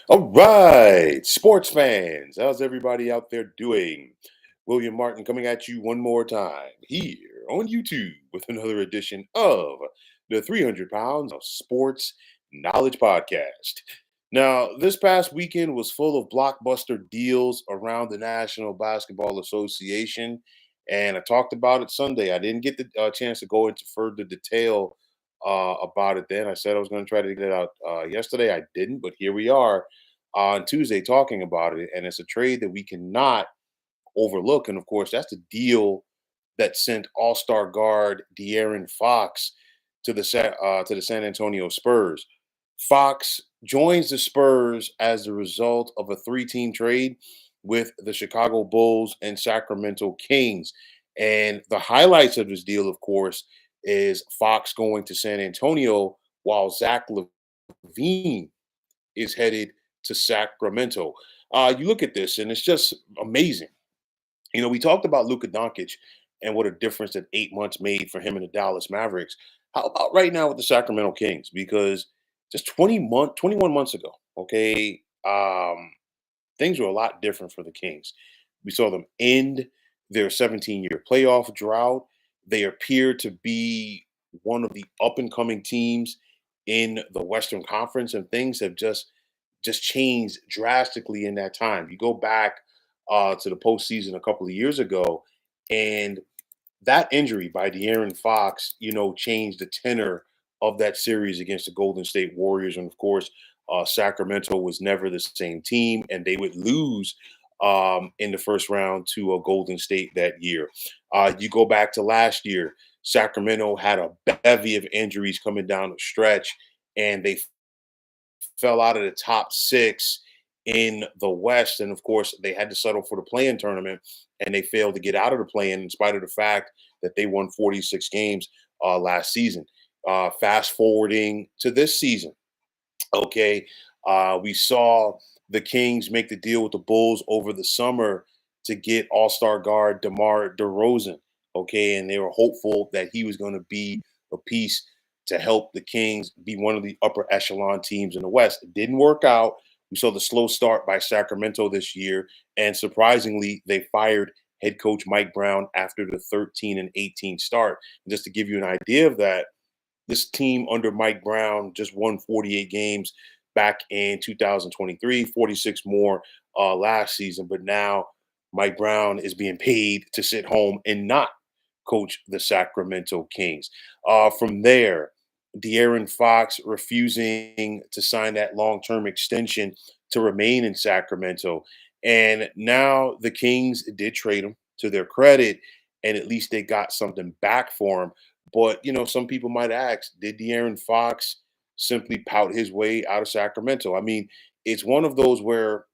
All right, sports fans, how's everybody out there doing? William Martin coming at you one more time here on YouTube with another edition of the 300 Pounds of Sports Knowledge Podcast. Now, this past weekend was full of blockbuster deals around the National Basketball Association, and I talked about it Sunday. I didn't get the chance to go into further detail about it then. I said I was going to try to get it out yesterday. I didn't, but here we are on Tuesday talking about it. And it's a trade that we cannot overlook. And of course, that's the deal that sent All-Star guard De'Aaron Fox to the San Antonio Spurs. Fox joins the Spurs as a result of a three-team trade with the Chicago Bulls and Sacramento Kings. And the highlights of this deal, of course, is Fox going to San Antonio while Zach LaVine is headed to Sacramento. You look at this, and it's just amazing. You know, we talked about Luka Doncic and what a difference that 8 months made for him in the Dallas Mavericks. How about right now with the Sacramento Kings? Because just 21 months ago, okay, things were a lot different for the Kings. We saw them end their 17-year playoff drought. They appear to be one of the up and coming teams in the Western Conference, and things have just changed drastically in that time. You go back to the postseason a couple of years ago, and that injury by De'Aaron Fox, changed the tenor of that series against the Golden State Warriors. And of course, Sacramento was never the same team, and they would lose in the first round to a Golden State that year. You go back to last year, Sacramento had a bevy of injuries coming down the stretch, and they fell out of the top six in the West. And of course, they had to settle for the play-in tournament, and they failed to get out of the play-in in spite of the fact that they won 46 games last season. Fast forwarding to this season, okay, we saw the Kings make the deal with the Bulls over the summer to get All-Star guard DeMar DeRozan. Okay, and they were hopeful that he was going to be a piece to help the Kings be one of the upper echelon teams in the West. It didn't work out. We saw the slow start by Sacramento this year, and surprisingly, they fired head coach Mike Brown after the 13-18 start. And just to give you an idea of that, this team under Mike Brown just won 48 games back in 2023, 46 more last season. But now Mike Brown is being paid to sit home and not coach the Sacramento Kings. From there, De'Aaron Fox refusing to sign that long-term extension to remain in Sacramento. And now the Kings did trade him, to their credit, and at least they got something back for him. But some people might ask, did De'Aaron Fox simply pout his way out of Sacramento? I mean, it's one of those where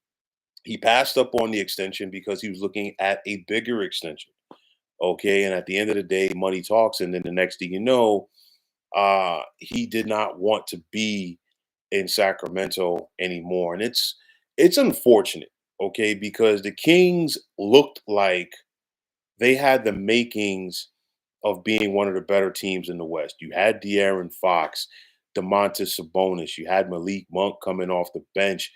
he passed up on the extension because he was looking at a bigger extension. Okay. And at the end of the day, money talks. And then the next thing you know, he did not want to be in Sacramento anymore. And it's unfortunate, okay, because the Kings looked like they had the makings of being one of the better teams in the West. You had De'Aaron Fox, Domantas Sabonis, you had Malik Monk coming off the bench,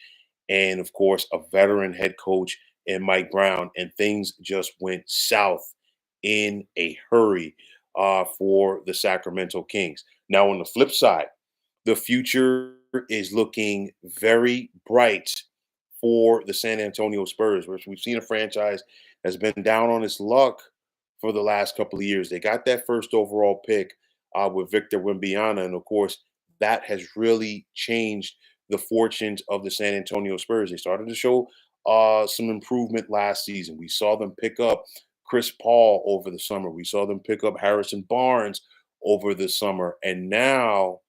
and of course, a veteran head coach in Mike Brown, and things just went south in a hurry for the Sacramento Kings. Now, on the flip side, the future is looking very bright for the San Antonio Spurs, which we've seen a franchise has been down on its luck for the last couple of years. They got that first overall pick with Victor Wembanyama, and of course, that has really changed the fortunes of the San Antonio Spurs. They started to show some improvement last season. We saw them pick up Chris Paul over the summer. We saw them pick up Harrison Barnes over the summer, and now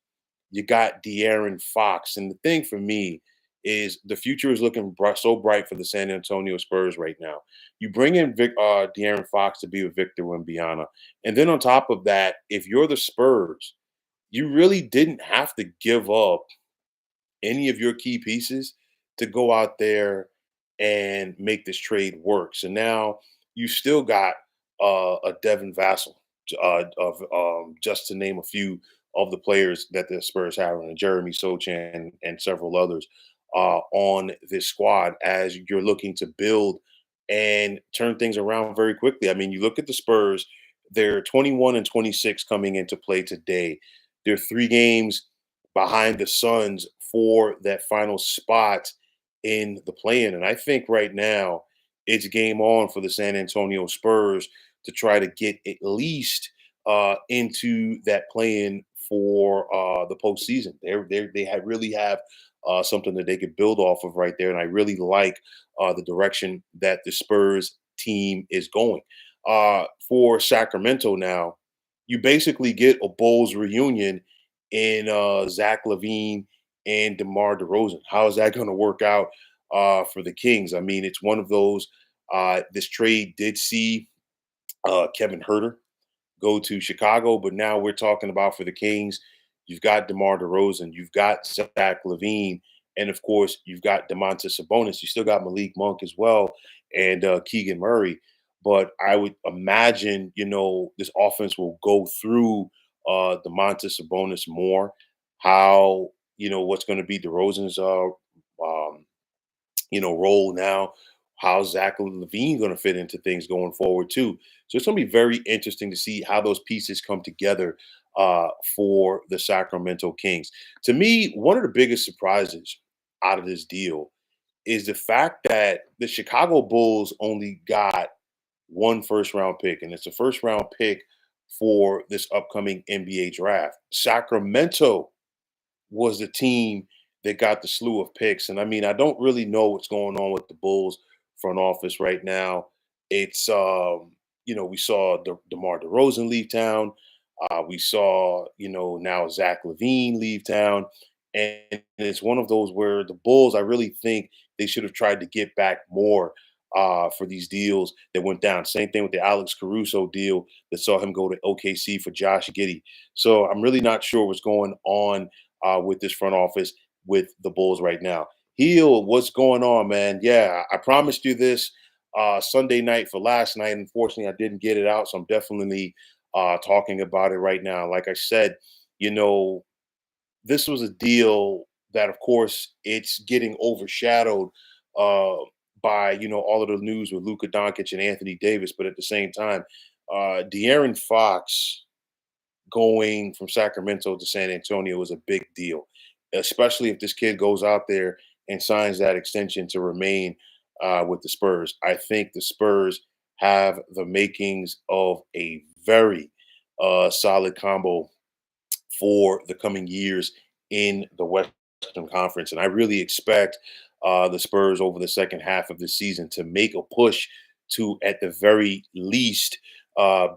you got De'Aaron Fox. And the thing for me is the future is looking so bright for the San Antonio Spurs right now. You bring in De'Aaron Fox to be with Victor Wembanyama, and then on top of that, if you're the Spurs, you really didn't have to give up any of your key pieces to go out there and make this trade work. So now you still got a Devin Vassell, of just to name a few of the players that the Spurs have, and Jeremy Sochan and several others. on this squad as you're looking to build and turn things around very quickly. I mean, you look at the Spurs, they're 21 and 26 coming into play today. They're 3 games behind the Suns for that final spot in the play-in. And I think right now it's game on for the San Antonio Spurs to try to get at least into that play-in for the postseason. Really have something that they could build off of right there, and I really like the direction that the Spurs team is going. For Sacramento now, you basically get a Bulls reunion in Zach LaVine and DeMar DeRozan. How is that going to work out for the Kings? I mean, it's one of those. This trade did see Kevin Herter go to Chicago, but now we're talking about for the Kings, you've got DeMar DeRozan, you've got Zach LaVine, and of course, you've got Domantas Sabonis. You still got Malik Monk as well, and Keegan Murray. But I would imagine, this offense will go through Domantas Sabonis more. How, what's going to be DeRozan's um, role now. How's Zach Levine going to fit into things going forward too? So it's going to be very interesting to see how those pieces come together for the Sacramento Kings. To me, one of the biggest surprises out of this deal is the fact that the Chicago Bulls only got one first round pick, and it's a first round pick for this upcoming NBA draft. Sacramento was the team that got the slew of picks. And I mean, I don't really know what's going on with the Bulls front office right now. It's we saw DeMar DeRozan leave town. We saw, now Zach LaVine leave town. And it's one of those where the Bulls, I really think they should have tried to get back more for these deals that went down. Same thing with the Alex Caruso deal that saw him go to OKC for Josh Giddey. So I'm really not sure what's going on with this front office with the Bulls right now. Heel, what's going on, man? Yeah, I promised you this Sunday night for last night. Unfortunately, I didn't get it out, so I'm definitely talking about it right now. Like I said, you know, this was a deal that, of course, it's getting overshadowed uh, by all of the news with Luka Doncic and Anthony Davis. But at the same time, De'Aaron Fox going from Sacramento to San Antonio is a big deal, especially if this kid goes out there and signs that extension to remain with the Spurs. I think the Spurs have the makings of a very solid combo for the coming years in the Western Conference. And I really expect the Spurs over the second half of the season to make a push to, at the very least,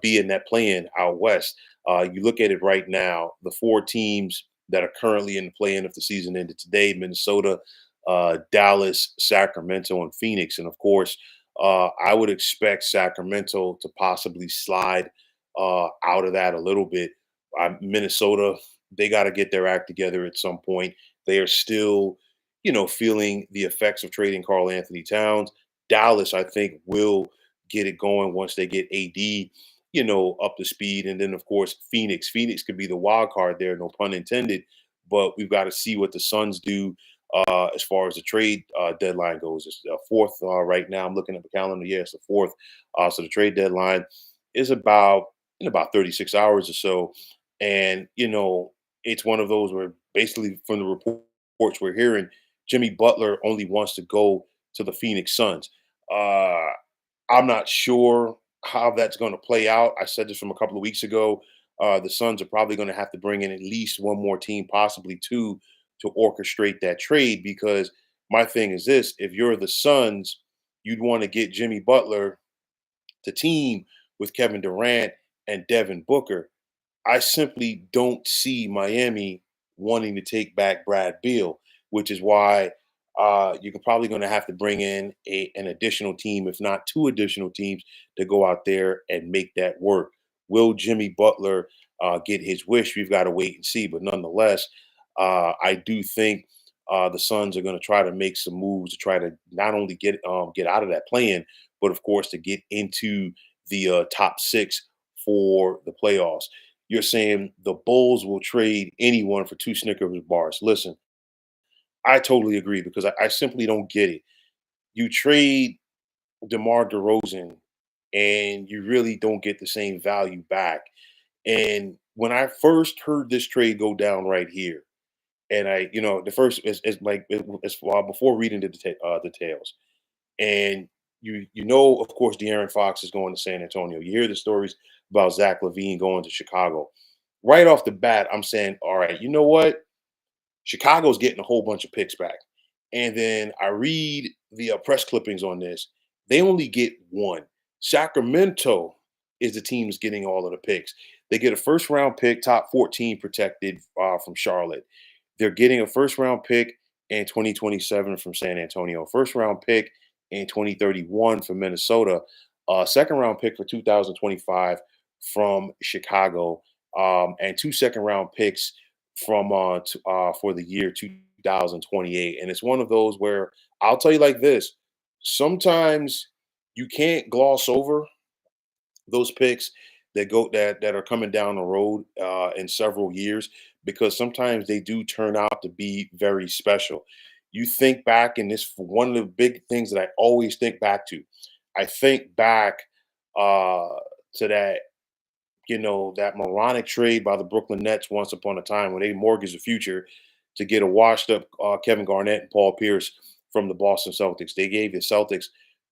be in that play-in out west. You look at it right now, the 4 teams that are currently in the play-in if the season ended today: Minnesota, Dallas, Sacramento, and Phoenix. And of course, I would expect Sacramento to possibly slide out of that a little bit. Minnesota, they got to get their act together at some point. They are still, feeling the effects of trading Carl Anthony Towns. Dallas, I think, will get it going once they get AD, up to speed. And then, of course, Phoenix. Phoenix could be the wild card there, no pun intended. But we've got to see what the Suns do as far as the trade deadline goes. It's the fourth right now. I'm looking at the calendar. Yeah, it's the fourth. So the trade deadline is about in about 36 hours or so. And, it's one of those where basically from the reports we're hearing, Jimmy Butler only wants to go to the Phoenix Suns. Uh, I'm not sure how that's going to play out. I said this from a couple of weeks ago. The Suns are probably going to have to bring in at least one more team, possibly two, to orchestrate that trade. Because my thing is this: if you're the Suns, you'd want to get Jimmy Butler to team with Kevin Durant and Devin Booker. I simply don't see Miami wanting to take back Brad Beal, which is why you're probably going to have to bring in an additional team, if not 2 additional teams, to go out there and make that work. Will Jimmy Butler get his wish? We've got to wait and see. But nonetheless, I do think the Suns are going to try to make some moves to try to not only get out of that plan, but of course to get into the top 6 for the playoffs. You're saying the Bulls will trade anyone for 2 Snickers bars. Listen, I totally agree because I simply don't get it. You trade DeMar DeRozan, and you really don't get the same value back. And when I first heard this trade go down right here, and the first is like before reading the details, and of course, De'Aaron Fox is going to San Antonio. You hear the stories about Zach LaVine going to Chicago. Right off the bat, I'm saying, all right, you know what? Chicago's getting a whole bunch of picks back. And then I read the press clippings on this. They only get one. Sacramento is the team that's getting all of the picks. They get a first round pick, top 14 protected from Charlotte. They're getting a first round pick in 2027 from San Antonio, first round pick in 2031 from Minnesota, second round pick for 2025 from Chicago, and two second round picks for the year 2028. And it's one of those where I'll tell you like this: sometimes you can't gloss over those picks that are coming down the road in several years, because sometimes they do turn out to be very special. You think back, and this one of the big things that I always think back to. I think back uh, to that moronic trade by the Brooklyn Nets once upon a time when they mortgaged the future to get a washed up Kevin Garnett and Paul Pierce from the Boston Celtics. They gave the Celtics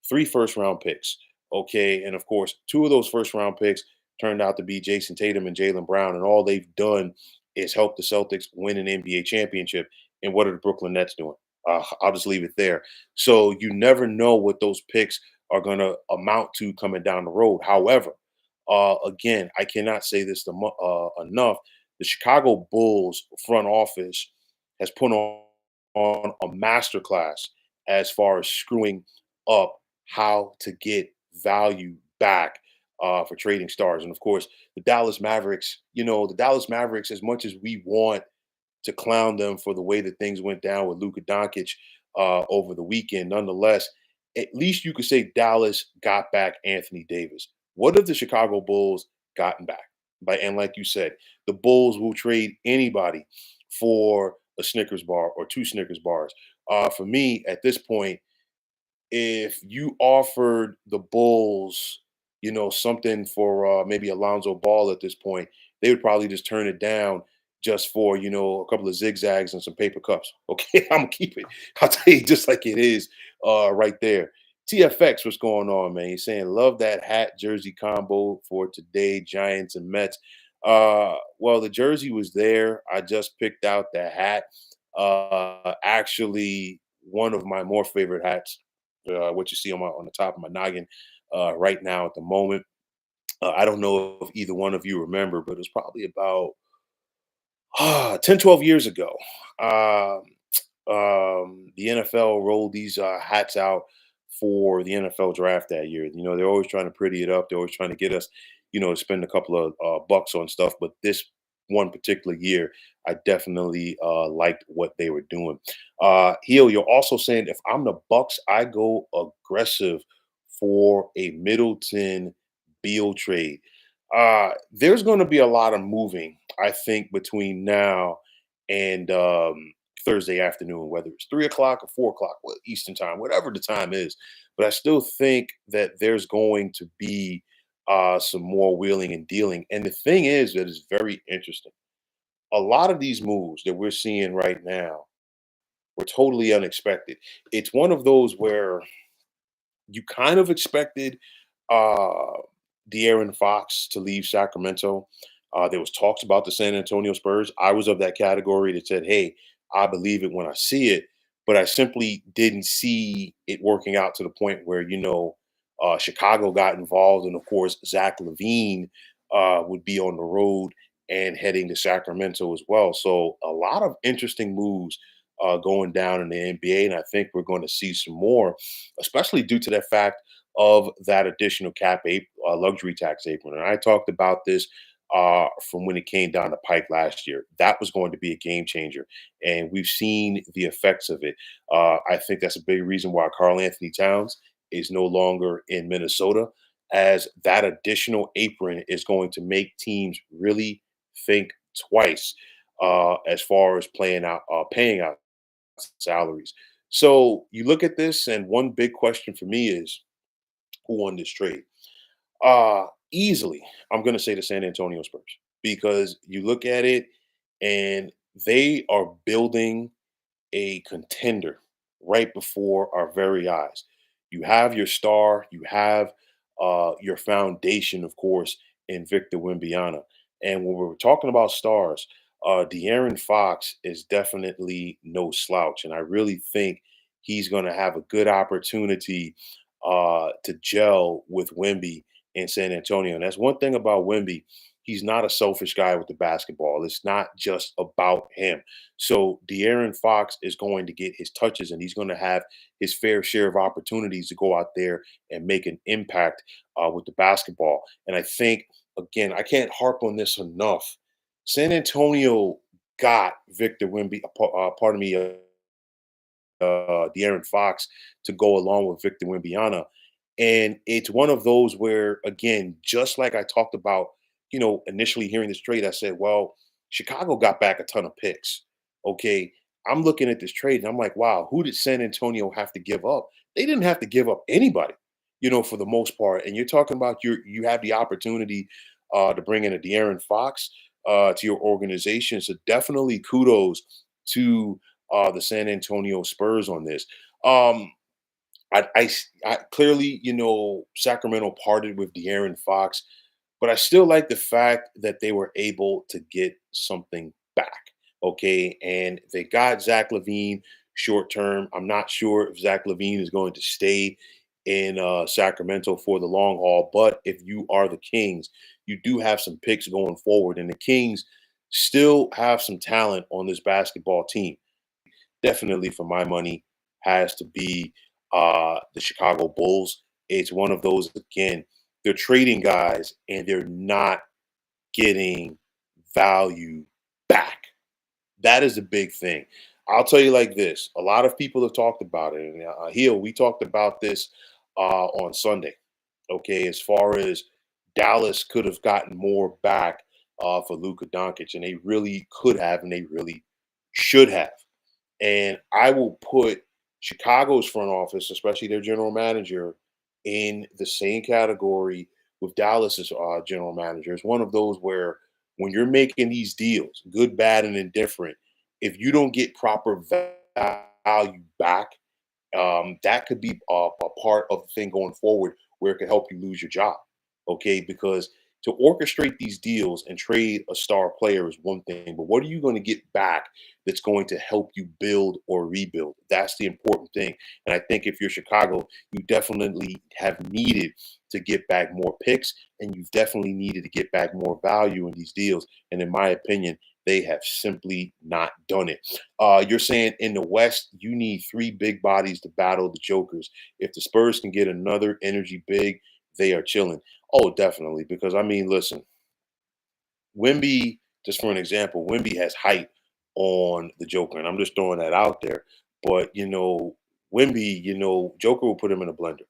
three first round picks. Okay. And of course, two of those first round picks turned out to be Jason Tatum and Jalen Brown. And all they've done is help the Celtics win an NBA championship. And what are the Brooklyn Nets doing? I'll just leave it there. So you never know what those picks are going to amount to coming down the road. However, again, I cannot say this enough. The Chicago Bulls front office has put on a masterclass as far as screwing up how to get value back for trading stars. And of course, the Dallas Mavericks, as much as we want to clown them for the way that things went down with Luka Doncic over the weekend. Nonetheless, at least you could say Dallas got back Anthony Davis. What have the Chicago Bulls gotten back? And like you said, the Bulls will trade anybody for a Snickers bar or two Snickers bars. For me, at this point, if you offered the Bulls, something for maybe Alonzo Ball at this point, they would probably just turn it down just for, a couple of zigzags and some paper cups. Okay, I'm gonna keep it. I'll tell you just like it is right there. TFX, what's going on, man? He's saying, love that hat jersey combo for today, Giants and Mets. Well, the jersey was there. I just picked out the hat. Actually, one of my more favorite hats, what you see on the top of my noggin right now at the moment. I don't know if either one of you remember, but it was probably about 10, 12 years ago. Um, the NFL rolled these hats out for the NFL draft that year. They're always trying to pretty it up. They're always trying to get us, to spend a couple of bucks on stuff. But this one particular year, I definitely liked what they were doing. Heel, you're also saying if I'm the Bucks, I go aggressive for a Middleton Beal trade. There's going to be a lot of moving, I think, between now and Thursday afternoon, whether it's 3 o'clock or 4 o'clock, Eastern time, whatever the time is. But I still think that there's going to be some more wheeling and dealing. And the thing is that is very interesting. A lot of these moves that we're seeing right now were totally unexpected. It's one of those where you kind of expected uh, De'Aaron Fox to leave Sacramento. There was talks about the San Antonio Spurs. I was of that category that said, "Hey, I believe it when I see it," but I simply didn't see it working out to the point where Chicago got involved, and of course Zach LaVine would be on the road and heading to Sacramento as well. So a lot of interesting moves going down in the NBA, and I think we're going to see some more, especially due to the fact of that additional luxury tax apron. And I talked about this from when it came down the pike last year. That was going to be a game changer, and we've seen the effects of it. I think that's a big reason why Karl Anthony Towns is no longer in Minnesota, as that additional apron is going to make teams really think twice as far as paying out salaries. So you look at this, and one big question for me is who won this trade? Easily, I'm going to say the San Antonio Spurs because you look at it and they are building a contender right before our very eyes. You have your star, you have your foundation, of course, in Victor Wembanyama. And when we're talking about stars, De'Aaron Fox is definitely no slouch, and I really think he's going to have a good opportunity to gel with Wemby in San Antonio. And that's one thing about Wemby. He's not a selfish guy with the basketball. It's not just about him. So De'Aaron Fox is going to get his touches and he's going to have his fair share of opportunities to go out there and make an impact with the basketball. And I think, again, I can't harp on this enough. San Antonio got Victor Wemby, pardon me, De'Aaron Fox to go along with Victor Wembanyama. And it's one of those where, again, just like I talked about, initially hearing this trade, I said, well, Chicago got back a ton of picks. Okay. I'm looking at this trade and I'm like, wow, who did San Antonio have to give up? They didn't have to give up anybody, for the most part. And you're talking about you have the opportunity to bring in a De'Aaron Fox to your organization. So definitely kudos to the San Antonio Spurs on this. Um, I clearly, Sacramento parted with De'Aaron Fox, but I still like the fact that they were able to get something back. Okay, and they got Zach Levine short term. I'm not sure if Zach Levine is going to stay in Sacramento for the long haul, but if you are the Kings, you do have some picks going forward, and the Kings still have some talent on this basketball team. Definitely, for my money, has to be the Chicago Bulls. It's one of those, again, they're trading guys and they're not getting value back. That is a big thing. I'll tell you like this: a lot of people have talked about it, and Heel, we talked about this on Sunday. Okay, as far as Dallas could have gotten more back for Luka Doncic, and they really could have, and they really should have. And I will put Chicago's front office, especially their general manager, in the same category with Dallas's general manager. It's one of those where when you're making these deals, good, bad, and indifferent, if you don't get proper value back, that could be a part of the thing going forward where it could help you lose your job. Okay, because to orchestrate these deals and trade a star player is one thing, but what are you going to get back that's going to help you build or rebuild? That's the important thing. And I think if you're Chicago, you definitely have needed to get back more picks and you've definitely needed to get back more value in these deals. And in my opinion, they have simply not done it. You're saying in the West, you need three big bodies to battle the Jokers. If the Spurs can get another energy big, they are chilling. Oh, definitely. Because I mean, listen, Wimby, just for an example, Wimby has height on the Joker, and I'm just throwing that out there. But Wimby, Joker will put him in a blender.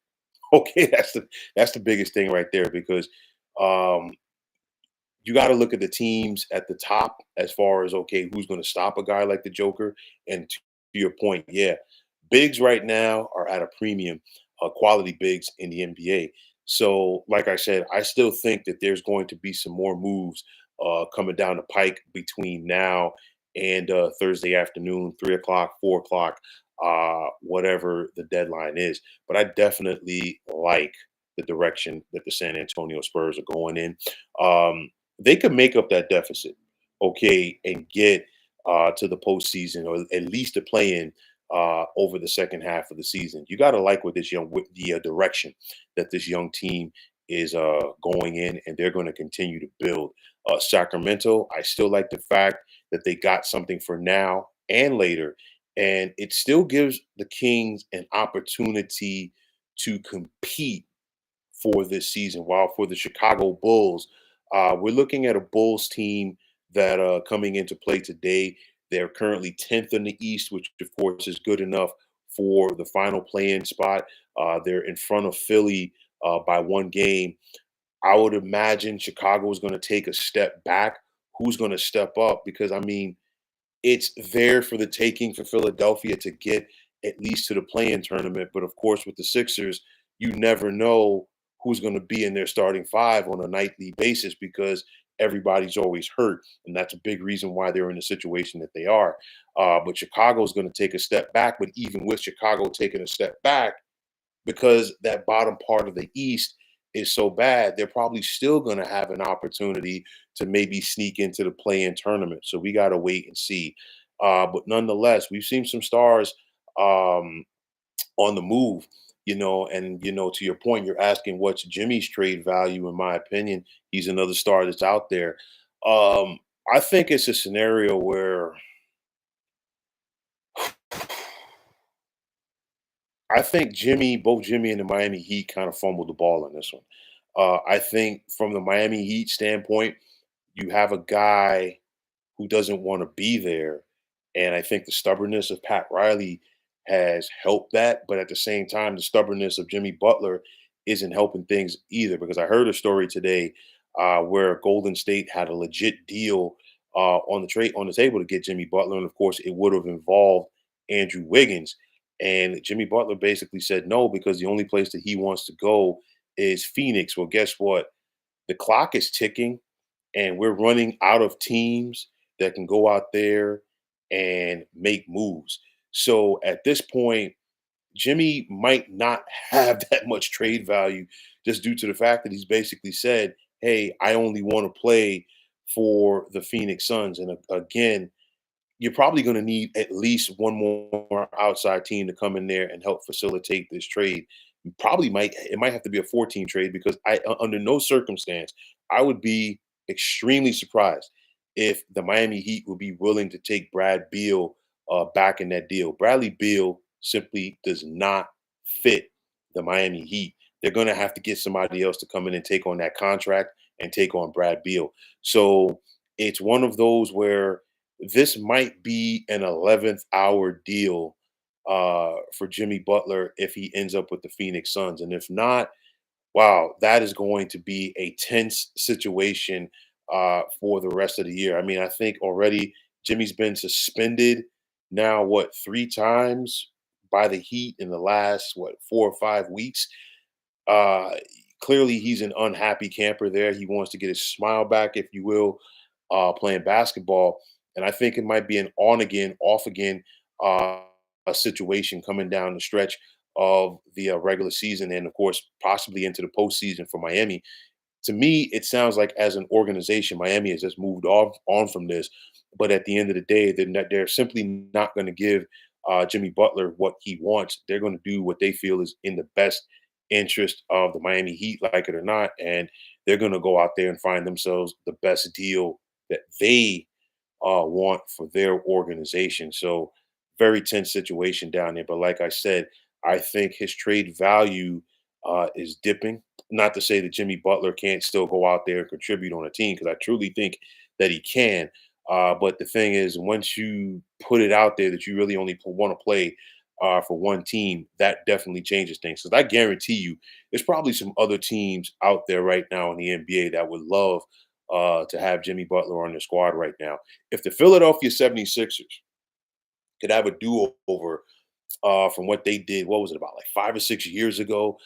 Okay, that's the biggest thing right there because um, you got to look at the teams at the top as far as okay, who's going to stop a guy like the Joker. And to your point, yeah, bigs right now are at a premium, quality bigs in the NBA. So, like I said, I still think that there's going to be some more moves coming down the pike between now and Thursday afternoon, 3 o'clock, 4 o'clock, whatever the deadline is. But I definitely like the direction that the San Antonio Spurs are going in. They could make up that deficit, okay, and get to the postseason or at least to play in over the second half of the season. You got to like what this young, with the direction that this young team is going in, and they're going to continue to build. Sacramento, I still like the fact that they got something for now and later, and it still gives the Kings an opportunity to compete for this season. While for the Chicago Bulls, we're looking at a Bulls team that coming into play today. They're currently 10th in the East, which of course is good enough for the final play-in spot. They're in front of Philly by one game. I would imagine Chicago is going to take a step back. Who's going to step up? Because I mean, it's there for the taking for Philadelphia to get at least to the play-in tournament. But of course, with the Sixers, you never know who's going to be in their starting five on a nightly basis because everybody's always hurt, and that's a big reason why they're in the situation that they are. But Chicago's going to take a step back. But even with Chicago taking a step back, because that bottom part of the East is so bad, they're probably still going to have an opportunity to maybe sneak into the play-in tournament. So we got to wait and see. But nonetheless, we've seen some stars um, on the move. And to your point, you're asking what's Jimmy's trade value. In my opinion, he's another star that's out there. Um, I think it's a scenario where I think both Jimmy and the Miami Heat kind of fumbled the ball in this one. I think from the Miami Heat standpoint, you have a guy who doesn't want to be there. And I think the stubbornness of Pat Riley has helped that. But at the same time, the stubbornness of Jimmy Butler isn't helping things either. Because I heard a story today where Golden State had a legit deal on the table to get Jimmy Butler, and of course, it would have involved Andrew Wiggins. And Jimmy Butler basically said no because the only place that he wants to go is Phoenix. Well, guess what? The clock is ticking and we're running out of teams that can go out there and make moves. So at this point, Jimmy might not have that much trade value just due to the fact that he's basically said, "Hey, I only want to play for the Phoenix Suns." And again, you're probably going to need at least one more outside team to come in there and help facilitate this trade. Probably might it might have to be a 14 trade because under no circumstance I would be extremely surprised if the Miami Heat would be willing to take Brad Beal back in that deal. Bradley Beal simply does not fit the Miami Heat. They're going to have to get somebody else to come in and take on that contract and take on Brad Beal. So it's one of those where this might be an 11th hour deal for Jimmy Butler if he ends up with the Phoenix Suns. And if not, wow, that is going to be a tense situation for the rest of the year. I mean, I think already Jimmy's been suspended now, what, three times by the Heat in the last, what, 4 or 5 weeks. Uh, Clearly, he's an unhappy camper there. He wants to get his smile back, if you will, playing basketball. And I think it might be an on again, off again a situation coming down the stretch of the regular season, and of course, possibly into the postseason for Miami. To me, it sounds like as an organization, Miami has just moved off on from this. But at the end of the day, they're simply not going to give Jimmy Butler what he wants. They're going to do what they feel is in the best interest of the Miami Heat, like it or not, and they're going to go out there and find themselves the best deal that they want for their organization. So very tense situation down there. But like I said, I think his trade value is dipping. Not to say that Jimmy Butler can't still go out there and contribute on a team, because I truly think that he can. But the thing is, once you put it out there that you really only want to play for one team, that definitely changes things. Because I guarantee you, there's probably some other teams out there right now in the NBA that would love to have Jimmy Butler on their squad right now. If the Philadelphia 76ers could have a do-over from what they did, what was it, about like 5 or 6 years ago,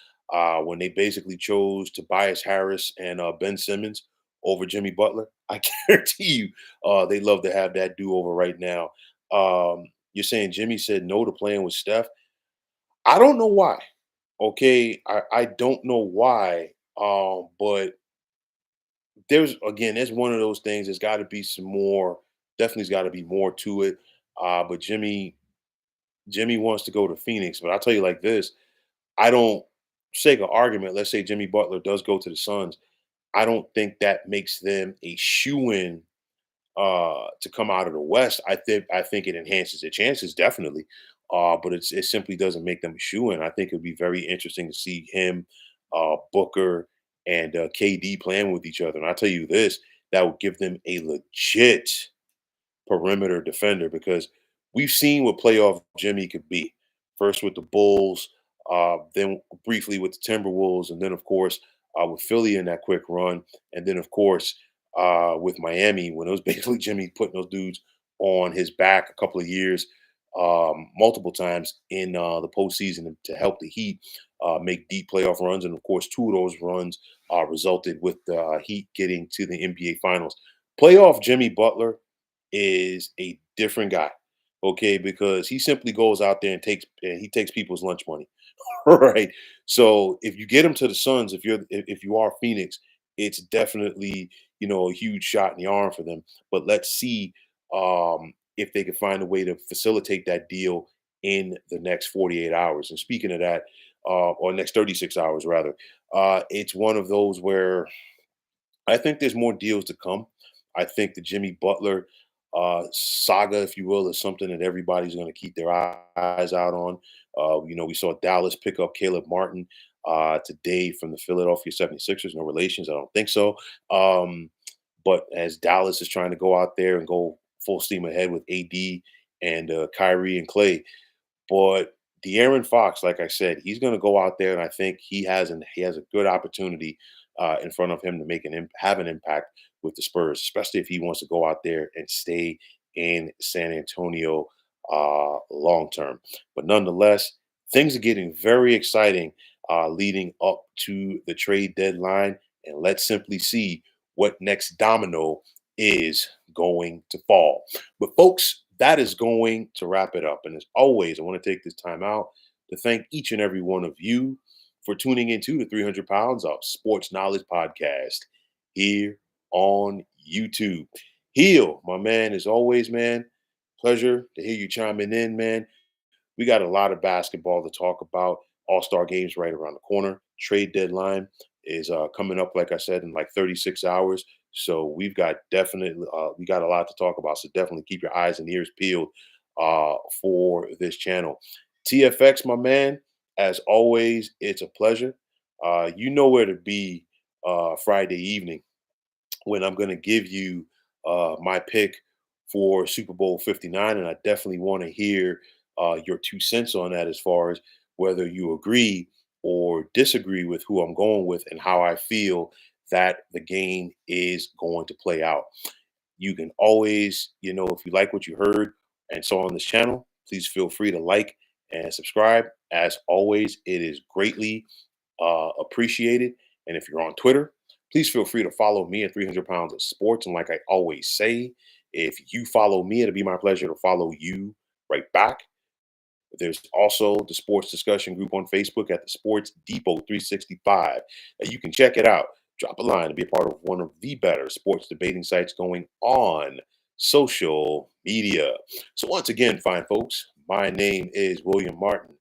when they basically chose Tobias Harris and Ben Simmons over Jimmy Butler, I guarantee you they love to have that do-over right now. You're saying Jimmy said no to playing with Steph. I don't know why. Okay, I don't know why. But there's one of those things. There's got to be some more. Definitely's got to be more to it. But Jimmy wants to go to Phoenix. But I'll tell you like this: I don't sake of argument. Let's say Jimmy Butler does go to the Suns. I don't think that makes them a shoe in to come out of the West. I think it enhances their chances definitely, but it simply doesn't make them a shoe in. I think it'd be very interesting to see him, Booker, and KD playing with each other. And I tell you this, that would give them a legit perimeter defender, because we've seen what playoff Jimmy could be. First with the Bulls, then briefly with the Timberwolves, and then of course with Philly in that quick run, and then of course with Miami when it was basically Jimmy putting those dudes on his back a couple of years, multiple times in the postseason to help the Heat make deep playoff runs. And of course, two of those runs resulted with the Heat getting to the NBA Finals. Playoff Jimmy Butler is a different guy, okay, because he simply goes out there and he takes people's lunch money. Right. So if you get him to the Suns, if you are Phoenix, it's definitely a huge shot in the arm for them. But let's see if they can find a way to facilitate that deal in the next 48 hours. And speaking of that, or next 36 hours rather, it's one of those where I think there's more deals to come. I think the Jimmy Butler saga, if you will, is something that everybody's going to keep their eyes out on. We saw Dallas pick up Caleb Martin today from the Philadelphia 76ers. No relations, I don't think so. But as Dallas is trying to go out there and go full steam ahead with AD and Kyrie and Clay, but De'Aaron Fox, like I said, he's going to go out there, and I think he has a good opportunity in front of him to have an impact with the Spurs, especially if he wants to go out there and stay in San Antonio long term. But nonetheless, things are getting very exciting leading up to the trade deadline, and let's simply see what next domino is going to fall. But folks, that is going to wrap it up. And as always, I want to take this time out to thank each and every one of you for tuning into the 300 Pounds of Sports Knowledge podcast here on YouTube. Heal, my man, as always, man. Pleasure to hear you chiming in, man. We got a lot of basketball to talk about. All-Star games right around the corner. Trade deadline is coming up, like I said, in like 36 hours. So we got a lot to talk about. So definitely keep your eyes and ears peeled for this channel. TFX, my man, as always, it's a pleasure. You know where to be Friday evening when I'm going to give you my pick for Super Bowl 59. And I definitely want to hear your 2 cents on that as far as whether you agree or disagree with who I'm going with and how I feel that the game is going to play out. You can always, if you like what you heard and saw on this channel, please feel free to like and subscribe. As always, it is greatly appreciated. And if you're on Twitter, please feel free to follow me at 300 Pounds of Sports. And like I always say, if you follow me, it'll be my pleasure to follow you right back. There's also the sports discussion group on Facebook at the Sports Depot 365. You can check it out. Drop a line to be a part of one of the better sports debating sites going on social media. So once again, fine folks, my name is William Martin.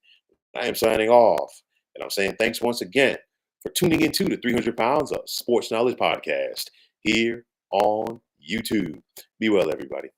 I am signing off. And I'm saying thanks once again for tuning into the 300 Pounds of Sports Knowledge podcast here on YouTube. Be well, everybody.